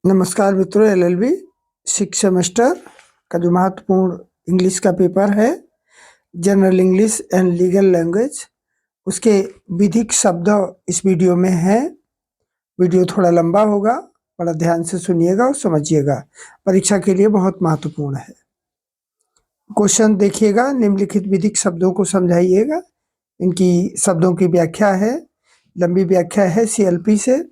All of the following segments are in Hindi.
नमस्कार मित्रों, एलएलबी सिक्स सेमेस्टर का जो महत्वपूर्ण इंग्लिश का पेपर है, general English and legal language, उसके विधिक शब्द इस वीडियो में है। वीडियो थोड़ा लंबा होगा, बड़ा ध्यान से सुनिएगा और समझिएगा, परीक्षा के लिए बहुत महत्वपूर्ण है। क्वेश्चन देखिएगा, निम्नलिखित विधिक शब्दों को समझाइएगा। इनकी शब्दों की व्याख्या है, लंबी व्याख्या है सीएलपी से।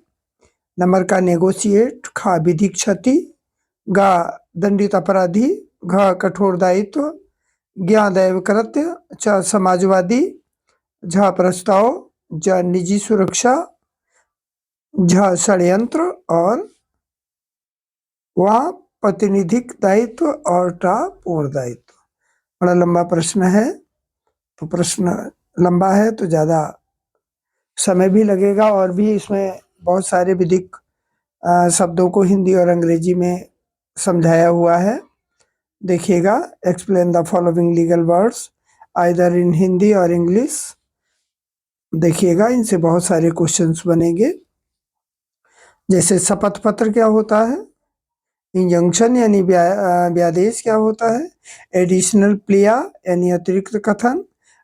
नंबर का नेगोशिएट, खा विधिक क्षति, गा दंडित अपराधी, घ कठोर दायित्व, ज्ञा दैव कृत्य, च समाजवादी, झ प्रस्ताव, ज निजी सुरक्षा, झ षड्यंत्र और वह प्रतिनिधिक दायित्व और टा पूर्ण दायित्व। बड़ा लंबा प्रश्न है, तो प्रश्न लंबा है तो ज़्यादा समय भी लगेगा और भी इसमें बहुत सारे विधिक शब्दों को हिंदी और अंग्रेजी में समझाया हुआ है। देखिएगा, explain the following legal words either in Hindi और इंग्लिश। देखिएगा, इनसे बहुत सारे क्वेश्चंस बनेंगे। जैसे शपथ पत्र क्या होता है, इंजंक्शन यानी व्यादेश क्या होता है, एडिशनल प्लिया यानी अतिरिक्त कथन,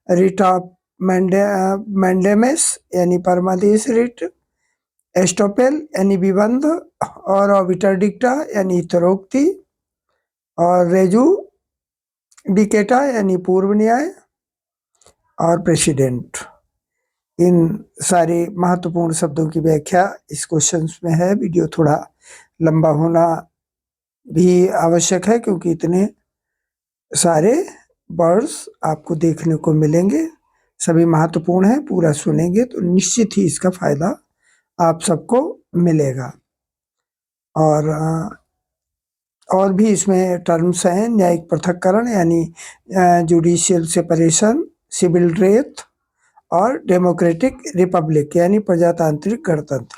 रिट ऑफ मैंडेमेस यानी परमादेश रिट, एस्टोपेल यानी विबंध और ऑबिटरडिक्टा यानी इतरोक्ति, और रेजू डिकेटा यानी पूर्व न्याय, और प्रेसिडेंट। इन सारे महत्वपूर्ण शब्दों की व्याख्या इस क्वेश्चन में है। वीडियो थोड़ा लंबा होना भी आवश्यक है क्योंकि इतने सारे वर्ड्स आपको देखने को मिलेंगे, सभी महत्वपूर्ण हैं। पूरा सुनेंगे तो निश्चित ही इसका फायदा आप सबको मिलेगा। और भी इसमें टर्म्स हैं, न्यायिक पृथक्करण यानी जुडिशियल सेपरेशन, सिविल डेथ और डेमोक्रेटिक रिपब्लिक यानी प्रजातांत्रिक गणतंत्र।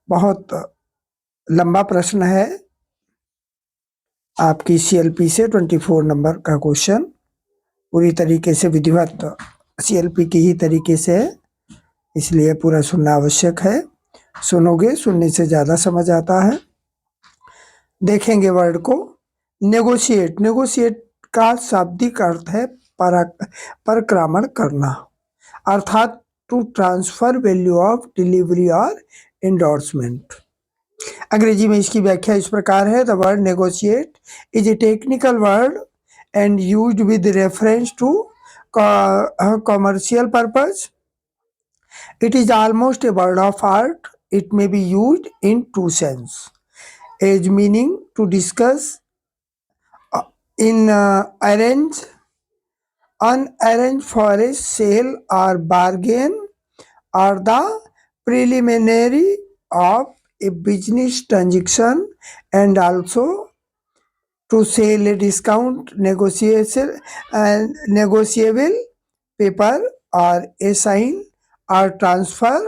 बहुत लंबा प्रश्न है, आपकी सीएलपी से 24 नंबर का क्वेश्चन पूरी तरीके से विधिवत सीएलपी की ही तरीके से है, इसलिए पूरा सुनना आवश्यक है। सुनोगे, सुनने से ज़्यादा समझ आता है। देखेंगे वर्ड को, नेगोशिएट। नेगोशिएट का शाब्दिक अर्थ है परक्रामण करना, अर्थात to transfer value of delivery और एंडोर्समेंट। अंग्रेजी में इसकी व्याख्या इस प्रकार है, the word negotiate is a technical word and used with reference to commercial purpose. It is almost a word of art. It may be used in two sense, as meaning to discuss in arrange for a sale or bargain, or the preliminary of a business transaction, and also to sell a discount negotiable paper or a sign or transfer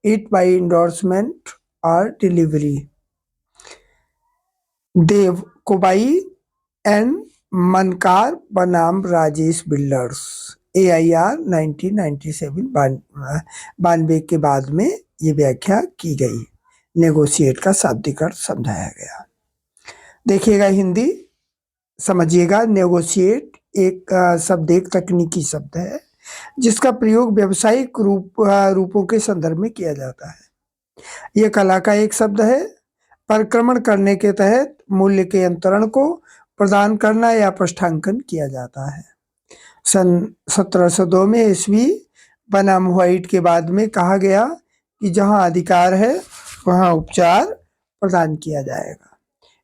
it by endorsement or delivery. Dev Kobai and Mankar बनाम राजेश बिल्डर्स, AIR 1997 92 के बाद में ये व्याख्या की गई। नेगोशिएट का शाब्दिक अर्थ समझाया गया। देखिएगा, हिंदी समझिएगा। नेगोशिएट एक शब्द, एक तकनीकी शब्द है जिसका प्रयोग व्यावसायिक रूपों के संदर्भ में किया जाता है। यह कला का एक शब्द है। परिक्रमण करने के तहत मूल्य के अंतरण को प्रदान करना या पृष्ठांकन किया जाता है। सन 1702 में ईस्वी बनाम व्हाइट के बाद में कहा गया कि जहां अधिकार है वहां उपचार प्रदान किया जाएगा,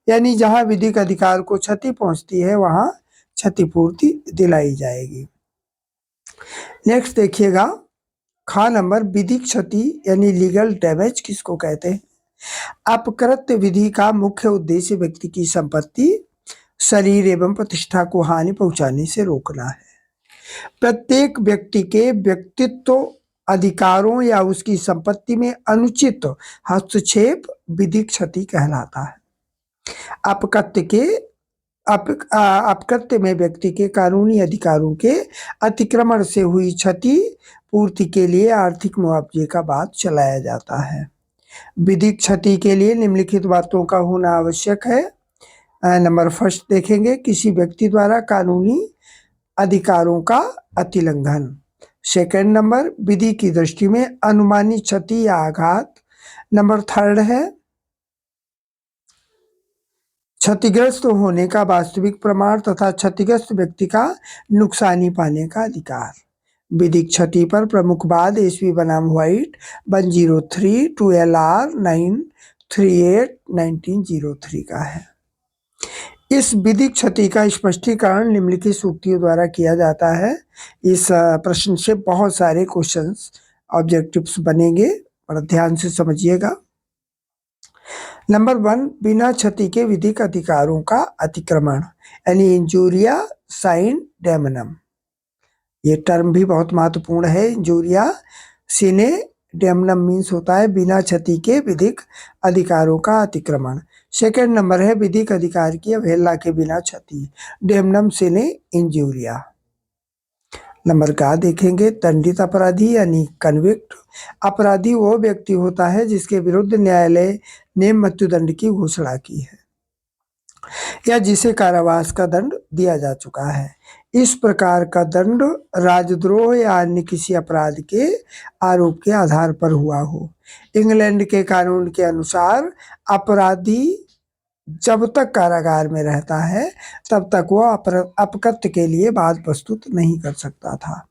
यानी जहां विधिक अधिकार को क्षति पहुंचती है वहां क्षतिपूर्ति दिलाई जाएगी। नेक्स्ट देखिएगा, खा नंबर, विधिक क्षति यानी लीगल डैमेज किसको कहते हैं। अपकृत्य विधि का मुख्य उद्देश्य व्यक्ति की संपत्ति, शरीर एवं प्रतिष्ठा को हानि पहुंचाने से रोकना है। प्रत्येक व्यक्ति के व्यक्तित्व, अधिकारों या उसकी संपत्ति में अनुचित हस्तक्षेप विधिक क्षति कहलाता है। अपकृत्य में व्यक्ति के कानूनी अधिकारों के अतिक्रमण से हुई क्षति पूर्ति के लिए आर्थिक मुआवजे का बाद चलाया जाता है। विधिक क्षति के लिए निम्नलिखित बातों का होना आवश्यक है। नंबर फर्स्ट देखेंगे, किसी व्यक्ति द्वारा कानूनी अधिकारों का अतिलंघन। सेकंड नंबर, विधि की दृष्टि में अनुमानित क्षति या आघात। नंबर थर्ड है क्षतिग्रस्त होने का वास्तविक प्रमाण तथा क्षतिग्रस्त व्यक्ति का नुकसानी पाने का अधिकार। विधिक क्षति पर प्रमुख वाद एसवी बनाम व्हाइट 103 2LR 938 1903 का है। इस विधिक क्षति का स्पष्टीकरण निम्नलिखित सूक्तियों द्वारा किया जाता है। इस प्रश्न से बहुत सारे क्वेश्चंस ऑब्जेक्टिव्स बनेंगे और ध्यान से समझिएगा। नंबर 1, बिना क्षति के विधिक अधिकारों का अतिक्रमण यानी इंजूरिया साइन डेमनम। ये टर्म भी बहुत महत्वपूर्ण है। इंजूरिया सिने डेमनम मीन्स होता है बिना क्षति के विधिक अधिकारों का अतिक्रमण। सेकंड नंबर है विधिक अधिकार की अवहेलना के बिना क्षति, डेमनम सिने इंजूरिया। नंबर का देखेंगे, दंडित अपराधी यानी कन्विक्ट। अपराधी वो व्यक्ति होता है जिसके विरुद्ध न्यायालय ने मृत्युदंड की घोषणा की है या जिसे कारावास का दंड दिया जा चुका है। इस प्रकार का दंड राजद्रोह या अन्य किसी अपराध के आरोप के आधार पर हुआ हो। इंग्लैंड के कानून के अनुसार अपराधी जब तक कारागार में रहता है तब तक वह अपकृत्य के लिए वाद प्रस्तुत नहीं कर सकता था।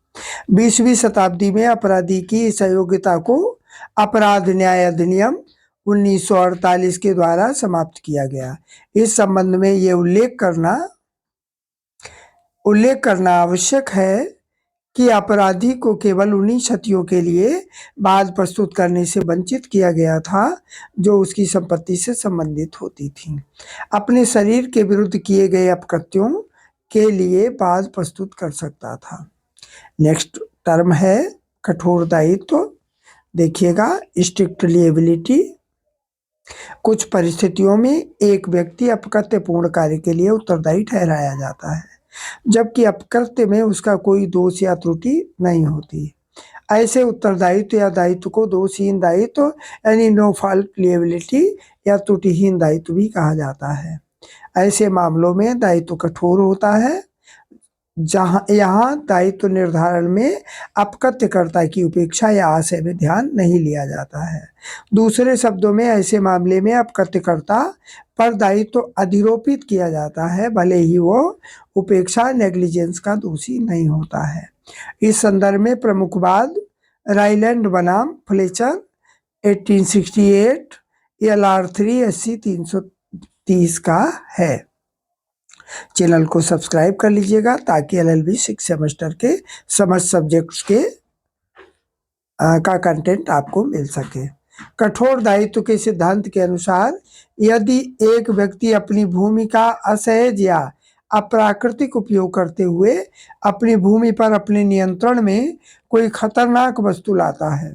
20वीं शताब्दी में अपराधी की इस अयोग्यता को अपराध न्याय अधिनियम 1948 के द्वारा समाप्त किया गया। इस संबंध में ये उल्लेख करना आवश्यक है कि अपराधी को केवल उन्हीं क्षतियों के लिए वाद प्रस्तुत करने से वंचित किया गया था जो उसकी संपत्ति से संबंधित होती थी। अपने शरीर के विरुद्ध किए गए अपकृत्यों के लिए वाद प्रस्तुत कर सकता था। नेक्स्ट टर्म है कठोर दायित्व। देखिएगा, स्ट्रिक्ट लिएबिलिटी। कुछ परिस्थितियों में एक व्यक्ति अपकृत्यपूर्ण कार्य के लिए उत्तरदायी ठहराया जाता है जबकि अपकृत्य में उसका कोई दोष या त्रुटि नहीं होती। ऐसे उत्तरदायित्व या दायित्व को दोषहीन दायित्व यानी नो फॉल्ट लिएबिलिटी या त्रुटिहीन दायित्व भी कहा जाता है। ऐसे मामलों में दायित्व कठोर होता है यहाँ दायित्व निर्धारण में अपकृत्यकर्ता की उपेक्षा या आशय में ध्यान नहीं लिया जाता है। दूसरे शब्दों में ऐसे मामले में अपकृत्यकर्ता पर दायित्व अधिरोपित किया जाता है भले ही वो उपेक्षा नेग्लिजेंस का दोषी नहीं होता है। इस संदर्भ में प्रमुख वाद राइलैंड बनाम फ्लेचर 1868 LR 3 SC 330 का है। चैनल को सब्सक्राइब कर लीजिएगा ताकि LLB 6 सेमेस्टर के समस्त सब्जेक्ट्स के का कंटेंट आपको मिल सके। कठोर दायित्व के सिद्धांत के अनुसार यदि एक व्यक्ति अपनी भूमि का असहज या अप्राकृतिक उपयोग करते हुए अपनी भूमि पर अपने नियंत्रण में कोई खतरनाक वस्तु लाता है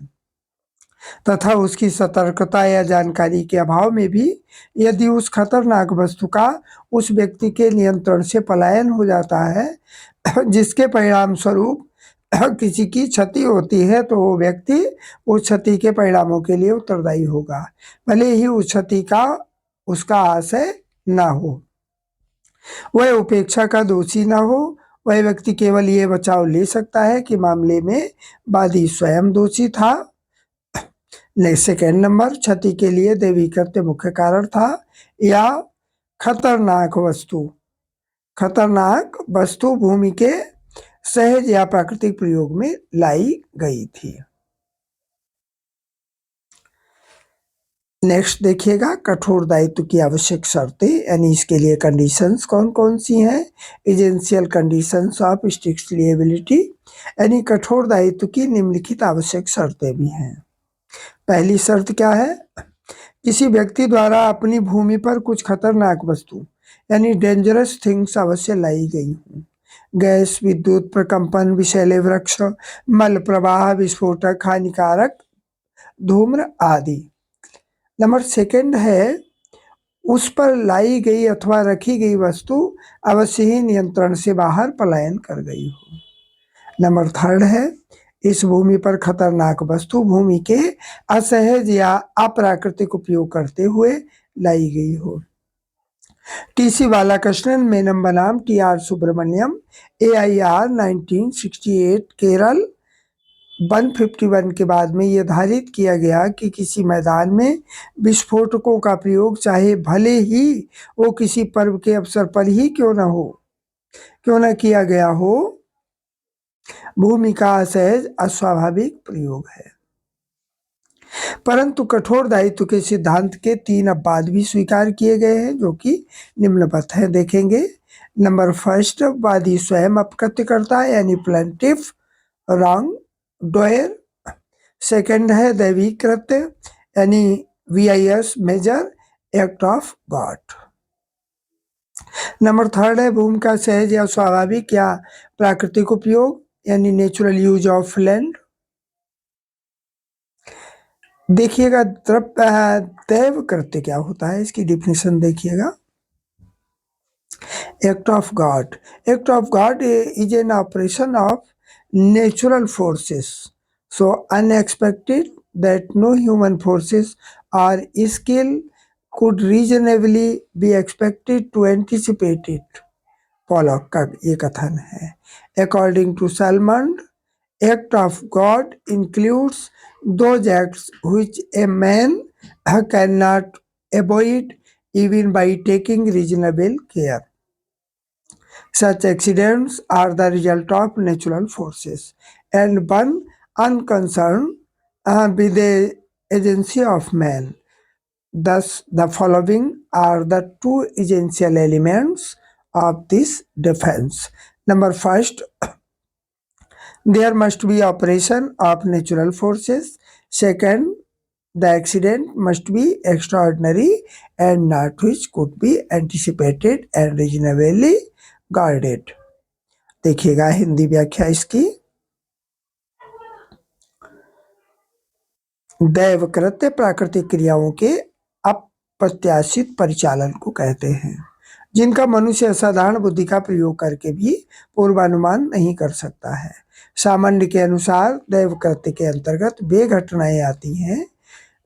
तथा उसकी सतर्कता या जानकारी के अभाव में भी यदि उस खतरनाक वस्तु का उस व्यक्ति के नियंत्रण से पलायन हो जाता है जिसके परिणाम स्वरूप किसी की क्षति होती है तो वो व्यक्ति उस क्षति के परिणामों के लिए उत्तरदायी होगा भले ही उस क्षति का उसका आशय ना हो। वह उपेक्षा का दोषी ना हो। वह व्यक्ति केवल ये बचाव ले सकता है कि मामले में वादी स्वयं दोषी था। सेकेंड नंबर, क्षति के लिए दैवी कृत्य मुख्य कारण था या खतरनाक वस्तु भूमि के सहज या प्राकृतिक प्रयोग में लाई गई थी। नेक्स्ट देखिएगा, कठोर दायित्व की आवश्यक शर्तें यानी इसके लिए कंडीशंस कौन कौन सी हैं। Essential conditions of strict liability यानी कठोर दायित्व की निम्नलिखित आवश्यक शर्तें भी हैं। पहली शर्त क्या है, किसी व्यक्ति द्वारा अपनी भूमि पर कुछ खतरनाक वस्तु यानी डेंजरस थिंग्स अवश्य लाई गई हूँ। गैस, विद्युत, प्रकंपन, विषैले वृक्ष, मल प्रवाह, विस्फोटक, हानिकारक धूम्र आदि। नंबर सेकंड है, उस पर लाई गई अथवा रखी गई वस्तु अवश्य ही नियंत्रण से बाहर पलायन कर गई हो। नंबर थर्ड है, इस भूमि पर खतरनाक वस्तु भूमि के असहज या अप्राकृतिक उपयोग करते हुए लाई गई हो। टीसी बालाकृष्णन मेनन बनाम टीआर सुब्रमण्यम AIR 1968 केरल 151 के बाद में यह धारित किया गया कि किसी मैदान में विस्फोटकों का प्रयोग चाहे भले ही वो किसी पर्व के अवसर पर ही क्यों न किया गया हो, भूमि का असहज अस्वाभाविक प्रयोग है। परंतु कठोर दायित्व के सिद्धांत के 3 अपवाद भी स्वीकार किए गए हैं, जो कि निम्नवत है, देखेंगे। नंबर फर्स्ट, वादी स्वयं अपकृत्य करता है यानी प्लेंटिफ रॉन्ग डोयर। सेकंड है दैवी कृत्य यानी VIS major act of God. Number third है भूमि का सहज या स्वाभाविक या प्राकृतिक उपयोग यानी नेचुरल यूज ऑफ लैंड। देखिएगा दैव कृत्य क्या होता है, इसकी डिफिनेशन देखिएगा। Act of God is an operation of natural forces so unexpected that no human forces or skill could reasonably be expected to anticipate it. Pollock का ये कथन है। According to Salmond, act of God includes those acts which a man cannot avoid even by taking reasonable care. Such accidents are the result of natural forces and one unconcerned with the agency of man. Thus, the following are the 2 essential elements of this defense. Number first, there must be operation of natural forces. Second, the accident must be extraordinary and not which could be anticipated and reasonably guarded. देखिएगा हिंदी व्याख्या इसकी। दैव कृत्य प्राकृतिक क्रियाओं के अप्रत्याशित परिचालन को कहते हैं, जिनका मनुष्य असाधारण बुद्धि का प्रयोग करके भी पूर्वानुमान नहीं कर सकता है। सामान्य के अनुसार दैव कृत्य के अंतर्गत वे घटनाएं आती हैं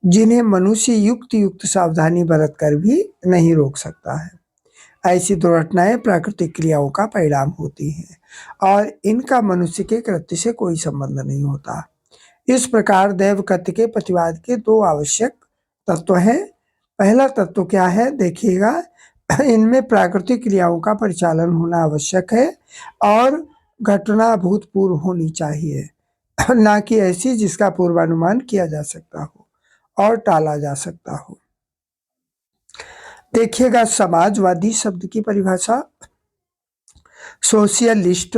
जिन्हें मनुष्य युक्त सावधानी बरत कर भी नहीं रोक सकता है। ऐसी दुर्घटनाएं प्राकृतिक क्रियाओं का परिणाम होती हैं और इनका मनुष्य के कृत्य से कोई संबंध नहीं होता। इस प्रकार दैव कृत्य के प्रतिवाद के 2 आवश्यक तत्व हैं। पहला तत्व क्या है, देखिएगा। इनमें प्राकृतिक क्रियाओं का परिचालन होना आवश्यक है और घटना अभूतपूर्व होनी चाहिए, ना कि ऐसी जिसका पूर्वानुमान किया जा सकता हो और टाला जा सकता हो। देखिएगा समाजवादी शब्द की परिभाषा। सोशलिस्ट,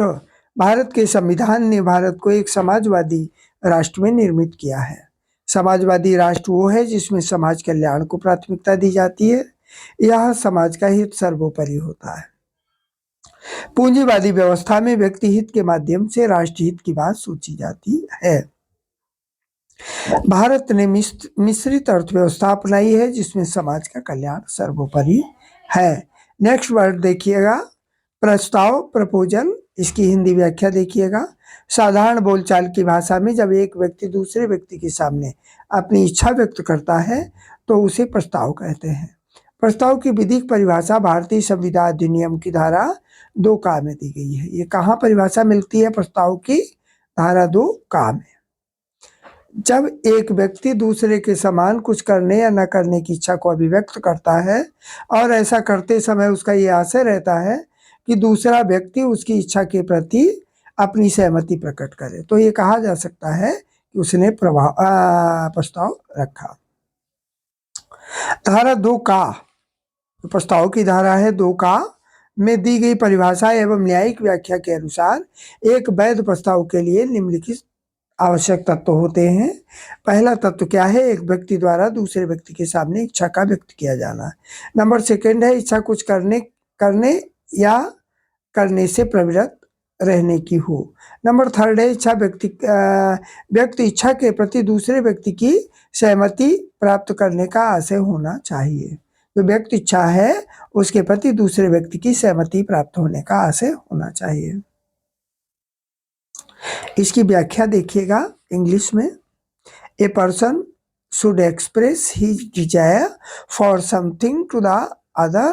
भारत के संविधान ने भारत को एक समाजवादी राष्ट्र में निर्मित किया है। समाजवादी राष्ट्र वो है जिसमें समाज कल्याण को प्राथमिकता दी जाती है। यह समाज का हित सर्वोपरि होता है। पूंजीवादी व्यवस्था में व्यक्ति हित के माध्यम से राष्ट्र हित की बात सोची जाती है। भारत ने मिश्रित अर्थव्यवस्था अपनाई है जिसमें समाज का कल्याण सर्वोपरि है। नेक्स्ट वर्ड देखिएगा, प्रस्ताव, प्रपोजल। इसकी हिंदी व्याख्या देखिएगा। साधारण बोलचाल की भाषा में जब एक व्यक्ति दूसरे व्यक्ति के सामने अपनी इच्छा व्यक्त करता है तो उसे प्रस्ताव कहते हैं। प्रस्ताव की विधिक परिभाषा भारतीय संविधान अधिनियम की धारा 2 में दी गई है। ये कहाँ परिभाषा मिलती है प्रस्ताव की? धारा 2 में। जब एक व्यक्ति दूसरे के समान कुछ करने या न करने की इच्छा को अभिव्यक्त करता है और ऐसा करते समय उसका ये आशय रहता है कि दूसरा व्यक्ति उसकी इच्छा के प्रति अपनी सहमति प्रकट करे, तो ये कहा जा सकता है कि उसने प्रस्ताव रखा। धारा 2 प्रस्ताव की धारा है 2 में दी गई परिभाषा एवं न्यायिक व्याख्या के अनुसार एक वैध प्रस्ताव के लिए निम्नलिखित आवश्यक तत्व होते हैं। पहला तत्व क्या है? एक व्यक्ति द्वारा दूसरे व्यक्ति के सामने इच्छा का व्यक्त किया जाना। नंबर सेकंड है इच्छा कुछ करने या करने से प्रवृत्त रहने की हो। नंबर थर्ड है व्यक्ति इच्छा के प्रति दूसरे व्यक्ति की सहमति प्राप्त करने का आशय होना चाहिए। जो व्यक्ति इच्छा है उसके प्रति दूसरे व्यक्ति की सहमति प्राप्त होने का आशय होना चाहिए। इसकी व्याख्या देखिएगा इंग्लिश में। A person should express his desire for something to the other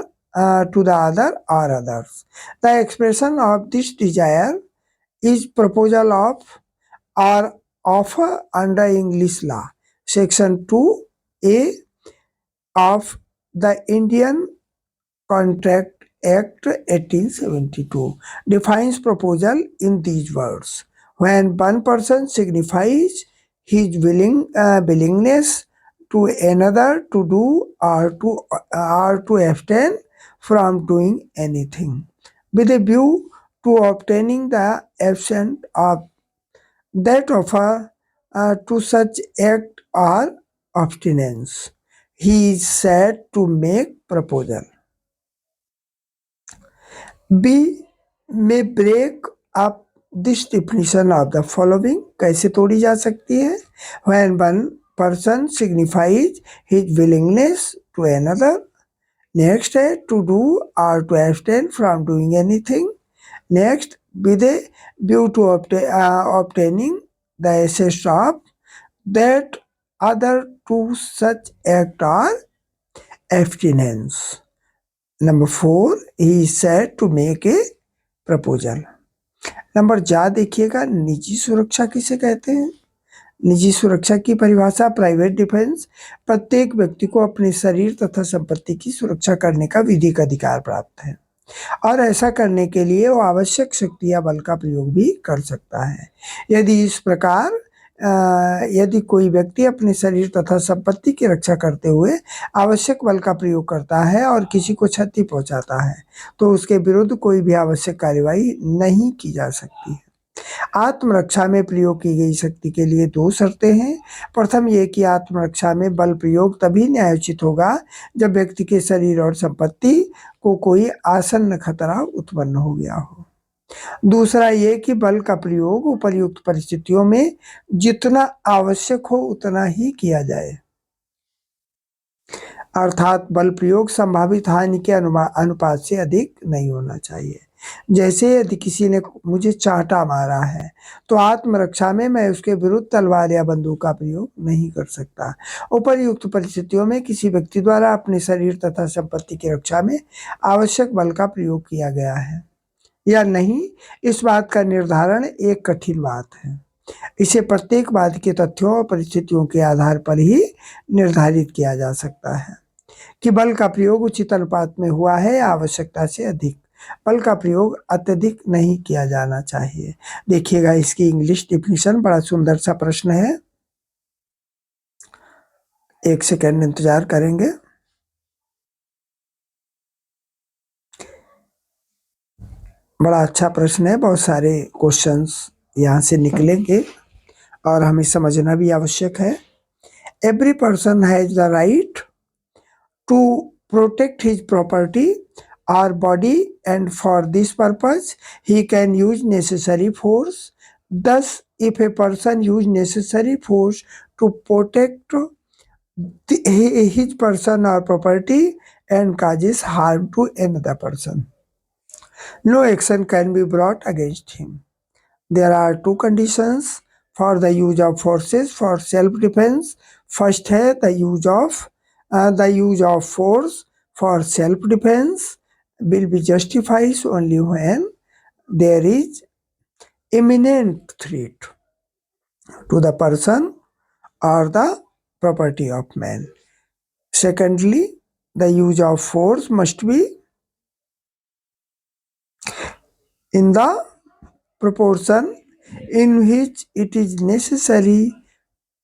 or others. The expression of this desire is proposal of or offer under English law. Section 2A of the Indian Contract Act 1872 defines proposal in these words: when one person signifies his willingness to another to do or to abstain from doing anything with a view to obtaining the absent of that offer to such act or abstinence, he is said to make proposal. B may break up this definition of the following. कैसे तोड़ी जा सकती है? When one person signifies his willingness to another. Next है to do or to abstain from doing anything. Next, with a view to obtaining the assets of that other to such act or abstinence. Number 4, he is said to make a proposal. Number जा देखिएगा, निजी सुरक्षा किसे कहते हैं? निजी सुरक्षा की परिभाषा प्राइवेट डिफेंस, प्रत्येक व्यक्ति को अपने शरीर तथा संपत्ति की सुरक्षा करने का विधिक अधिकार प्राप्त है और ऐसा करने के लिए वो आवश्यक शक्ति या बल का प्रयोग भी कर सकता है। यदि इस प्रकार यदि कोई व्यक्ति अपने शरीर तथा संपत्ति की रक्षा करते हुए आवश्यक बल का प्रयोग करता है और किसी को क्षति पहुंचाता है तो उसके विरुद्ध कोई भी आवश्यक कार्यवाही नहीं की जा सकती है। आत्मरक्षा में प्रयोग की गई शक्ति के लिए 2 शर्तें हैं। प्रथम ये कि आत्मरक्षा में बल प्रयोग तभी न्यायोचित होगा जब व्यक्ति के शरीर और संपत्ति को कोई आसन्न खतरा उत्पन्न हो गया हो। दूसरा ये कि बल का प्रयोग उपर्युक्त परिस्थितियों में जितना आवश्यक हो उतना ही किया जाए, अर्थात बल प्रयोग संभावित हानि के अनुपात से अधिक नहीं होना चाहिए। जैसे यदि किसी ने मुझे चांटा मारा है तो आत्मरक्षा में मैं उसके विरुद्ध तलवार या बंदूक का प्रयोग नहीं कर सकता। उपर्युक्त परिस्थितियों में किसी व्यक्ति द्वारा अपने शरीर तथा संपत्ति की रक्षा में आवश्यक बल का प्रयोग किया गया है या नहीं, इस बात का निर्धारण एक कठिन बात है। इसे प्रत्येक बात के तथ्यों और परिस्थितियों के आधार पर ही निर्धारित किया जा सकता है कि बल का प्रयोग उचित अनुपात में हुआ है या आवश्यकता से अधिक। बल का प्रयोग अत्यधिक नहीं किया जाना चाहिए। देखिएगा इसकी इंग्लिश डिफिनीशन, बड़ा सुंदर सा प्रश्न है, 1 सेकेंड इंतजार करेंगे। बड़ा अच्छा प्रश्न है, बहुत सारे क्वेश्चंस यहाँ से निकलेंगे और हमें समझना भी आवश्यक है। Every person has the right to protect his property or body, and for this purpose he can use necessary force. Thus, if a person use necessary force to protect his person or property and causes harm to another person, no action can be brought against him. There are 2 conditions for the use of forces for self-defense. First है the use of force for self-defense will be justified only when there is imminent threat to the person or the property of man. Secondly, the use of force must be in the proportion in which it is necessary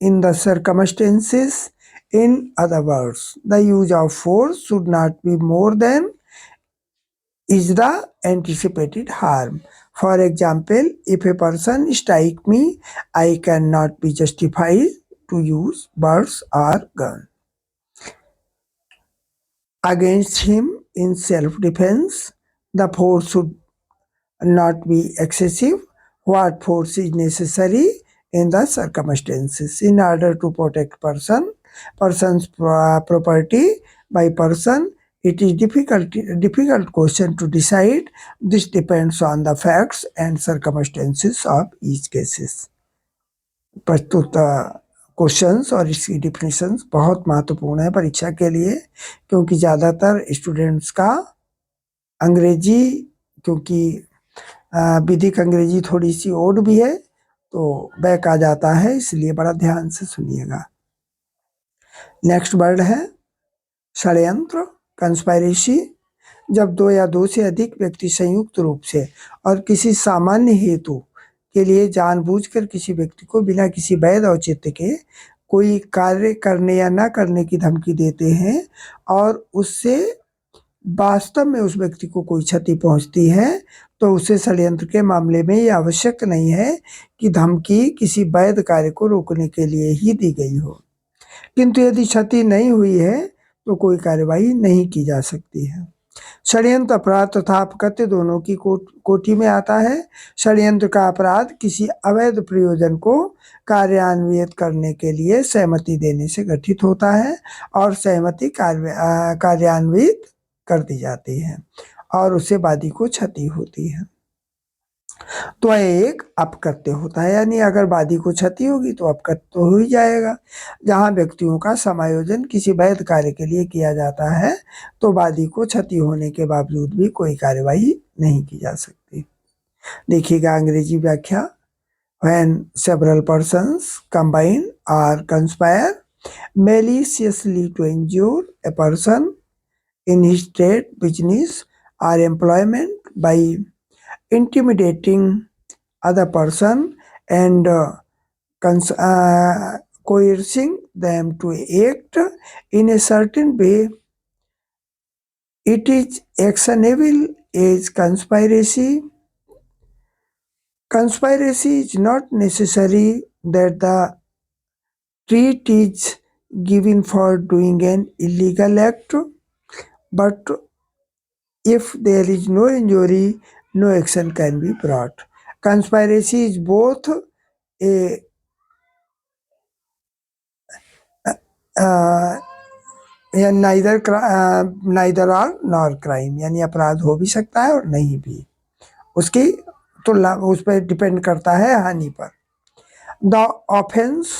in the circumstances. In other words, the use of force should not be more than is the anticipated harm. For example, if a person strike me, I cannot be justified to use words or gun against him in self-defense. The force should not be excessive. What force is necessary in the circumstances in order to protect person's property by person, It is difficult question to decide. This depends on the facts and circumstances of each cases. प्रस्तुत क्वेश्चंस और इसकी डिफिनेशंस बहुत महत्वपूर्ण है परीक्षा के लिए, क्योंकि ज़्यादातर स्टूडेंट्स का अंग्रेजी, क्योंकि विधिक अंग्रेजी थोड़ी सी ओड भी है तो बैक आ जाता है, इसलिए बड़ा ध्यान से सुनिएगा। नेक्स्ट वर्ड है षड्यंत्र, कंस्पायरेसी। जब दो या दो से अधिक व्यक्ति संयुक्त रूप से और किसी सामान्य हेतु के लिए जानबूझकर किसी व्यक्ति को बिना किसी वैध औचित्य के कोई कार्य करने या ना करने की धमकी देते हैं और उससे वास्तव में उस व्यक्ति को कोई क्षति पहुंचती है, तो उसे षड्यंत्र के मामले में ये आवश्यक नहीं है कि धमकी किसी वैध कार्य को रोकने के लिए ही दी गई हो। किंतु यदि क्षति नहीं हुई है तो कोई कार्यवाही नहीं की जा सकती है। षड्यंत्र अपराध तथा अपकृत्य दोनों की कोटि में आता है। षड्यंत्र का अपराध किसी अवैध प्रयोजन को कार्यान्वित करने के लिए सहमति देने से गठित होता है और सहमति कार्यान्वित कर दी जाती है और उससे वादी को क्षति होती है, तो एक अपकृत्य होता है। यानी अगर वादी को क्षति होगी तो अपकृत्य तो हो ही जाएगा। जहां व्यक्तियों का समायोजन किसी वैध कार्य के लिए किया जाता है तो वादी को क्षति होने के बावजूद भी कोई कार्यवाही नहीं की जा सकती। देखिएगा अंग्रेजी व्याख्या। When several persons combine or conspire maliciously to injure a person in his trade, business or employment by intimidating other person and coercing them to act in a certain way, it is actionable as conspiracy. Conspiracy is not necessary that the treat is given for doing an illegal act, but if there is no injury, no action can be brought. Conspiracy is both a neither or nor crime, यानी अपराध हो भी सकता है और नहीं भी, उसकी तुलना उस पर डिपेंड करता है हानि पर। The offense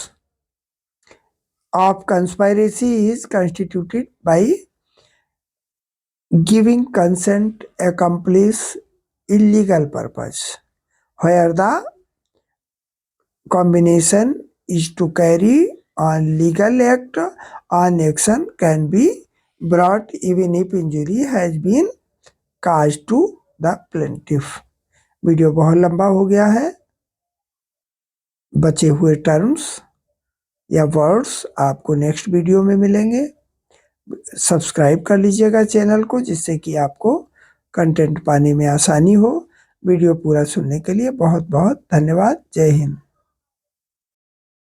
of conspiracy is constituted by giving consent accomplish illegal purpose, where the combination is to carry on legal act, on action can be brought even if injury has been caused to the plaintiff. Video बहुत लंबा हो गया है, बचे हुए टर्म्स या वर्ड्स आपको नेक्स्ट वीडियो में मिलेंगे। सब्सक्राइब कर लीजिएगा चैनल को, जिससे कि आपको कंटेंट पाने में आसानी हो। वीडियो पूरा सुनने के लिए बहुत बहुत धन्यवाद। जय हिंद।